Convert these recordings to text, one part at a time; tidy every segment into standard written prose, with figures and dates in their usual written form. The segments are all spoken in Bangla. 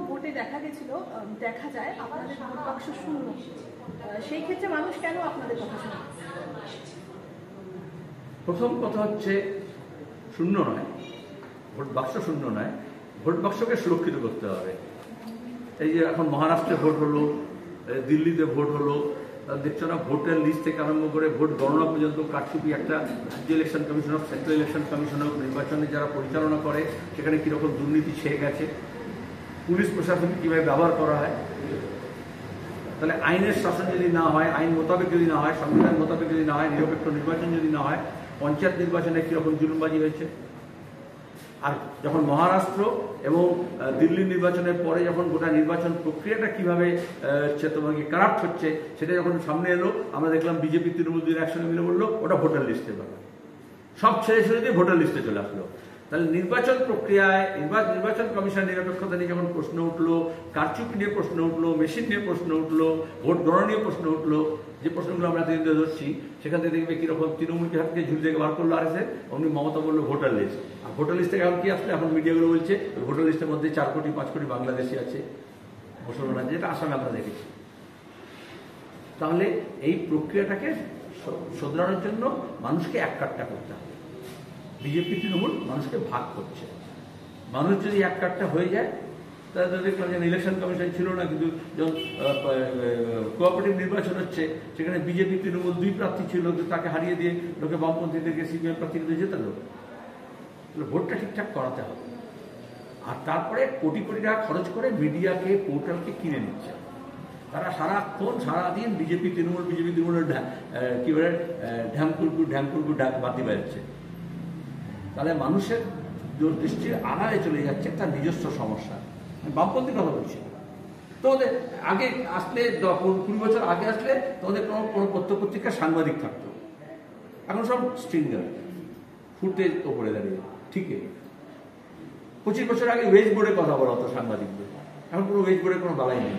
ভোটে দেখা যায় আপনাদের ভোট বাক্স শূন্য, সেই ক্ষেত্রে মানুষ কেন আপনাদের কথা শুনে? প্রথম কথা হচ্ছে শূন্য নয়, ভোট বাক্স শূন্য নয়, ভোট বাক্সকে সুরক্ষিত করতে হবে। এই যে এখন মহারাষ্ট্রে ভোট হলো, দিল্লিতে ভোট হলো, দেখছো না, ভোটের লিস্ট থেকে আরম্ভ করে ভোট গণনা পর্যন্ত কারচুপি একটা রাজ্য ইলেকশন কমিশন হোক, সেন্ট্রাল ইলেকশন কমিশন হোক, নির্বাচনে যারা পরিচালনা করে সেখানে কীরকম দুর্নীতি ছেয়ে গেছে, পুলিশ প্রশাসনকে কীভাবে ব্যবহার করা হয়। তাহলে আইনের শাসন যদি না হয়, আইন মোতাবেক যদি না হয়, সংবিধান মোতাবেক যদি না হয়, নিরপেক্ষ নির্বাচন যদি না হয়, পঞ্চায়েত নির্বাচনে কীরকম জুলুমবাজি হয়েছে। আর যখন মহারাষ্ট্র এবং দিল্লি নির্বাচনের পরে যখন গোটা নির্বাচন প্রক্রিয়াটা কীভাবে তোমাকে কারাপ্ট হচ্ছে সেটা যখন সামনে এলো, আমরা দেখলাম বিজেপি তৃণমূল দুই একসঙ্গে মিলে বললো ওটা ভোটার লিস্টে ব্যাপার, সব ছেড়ে দিয়ে ভোটার লিস্টে চলে আসলো। তাহলে নির্বাচন প্রক্রিয়ায় নির্বাচন কমিশন নিরপেক্ষতা নিয়ে যখন প্রশ্ন উঠলো, কারচুপি নিয়ে প্রশ্ন উঠলো, মেশিন নিয়ে প্রশ্ন উঠলো, ভোট গণনা নিয়ে প্রশ্ন উঠলো, যে প্রশ্নগুলো আমরা এতদিন ধরে ধরছি, সেখান থেকে দেখবে কিরকম তৃণমূলকে হাতকে ঝুল থেকে বার করলো আরএসএস, অমনি মমতা বললো ভোটার লিস্ট। আর ভোটার লিস্ট থেকে এখন কি আসলে, এখন মিডিয়াগুলো বলছে ভোটার লিস্টের মধ্যে 4 কোটি 5 কোটি বাংলাদেশি আছে, মুসলমান আছে, যেটা আসামে আমরা দেখেছি। তাহলে এই প্রক্রিয়াটাকে শোধরানোর জন্য মানুষকে এক কাট্টা করতে হবে। বিজেপি তৃণমূল মানুষকে ভাগ করছে। মানুষ যদি এক কাট্টা হয়ে যায়, তাহলে দেখলাম যে ইলেকশন কমিশন ছিল না, কিন্তু যখন কোঅপারেটিভ নির্বাচন হচ্ছে সেখানে বিজেপি তৃণমূল 2 প্রার্থী ছিল, তাকে হারিয়ে দিয়ে লোকে বামপন্থীদেরকে সিপিএম প্রার্থীদের জেতালো। ভোটটা ঠিকঠাক করাতে হবে। আর তারপরে কোটি কোটি টাকা খরচ করে মিডিয়াকে, পোর্টালকে কিনে নিচ্ছে। তারা সারাদিন বিজেপি তৃণমূলের কি বলে ঢ্যামকুরকু বাতি বাজাচ্ছে। তাহলে মানুষের দৃষ্টির আড়ালে চলে যাচ্ছে তার নিজস্ব সমস্যা। বামপন্থী কথা বলছি, তোমাদের আগে আসলে 20 বছর আগে আসলে তোমাদের কোনো পত্রপত্রিকার সাংবাদিক থাকতো, এখন সব স্ট্রিঙ্গার ফুটে ওপরে দাঁড়িয়ে। ঠিক আছে, 25 বছর আগে ওয়েজ বোর্ডে কথা বলা হতো সাংবাদিকদের, এখন কোনো ওয়েজ বোর্ডে কোনো বালাই নেই,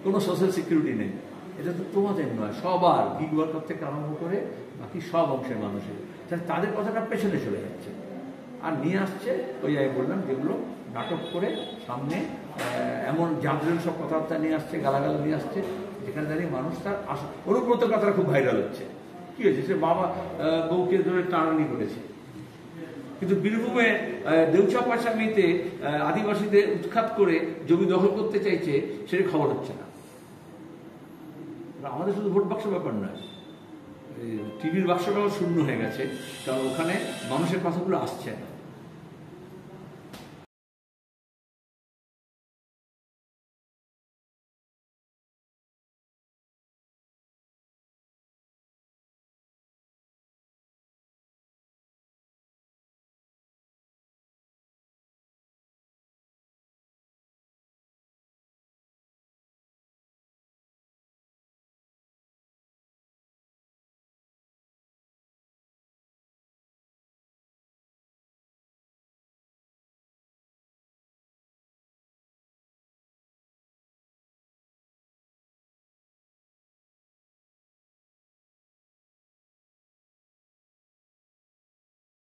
কোনো সোশ্যাল সিকিউরিটি নেই। এটা তো তোমাদের নয়, সবার, গিগ ওয়ার্কার থেকে আরম্ভ করে বাকি সব অংশের মানুষের। তাদের কথাটা পেছনে চলে যাচ্ছে আর নিয়ে আসছে ওই আমি বললাম যেগুলো নাটক করে সামনে এমন জাদরেল সব কথাবার্তা নিয়ে আসছে, গালাগাল নিয়ে আসছে, যেখানে দাঁড়িয়ে মানুষ তার অনুব্রত কথাটা খুব ভাইরাল হচ্ছে। কি হয়েছে, সে বাবা বউকে ধরে টানানি করেছে, কিন্তু বীরভূমে দেউচা পাশামিতে আদিবাসীদের উৎখাত করে জমি দখল করতে চাইছে, সেটা খবর হচ্ছে না। আমাদের শুধু ভোট বাক্স ব্যাপার নয়, টিভির বাক্সটাও শূন্য হয়ে গেছে, কারণ ওখানে মানুষের কথাগুলো আসছে না।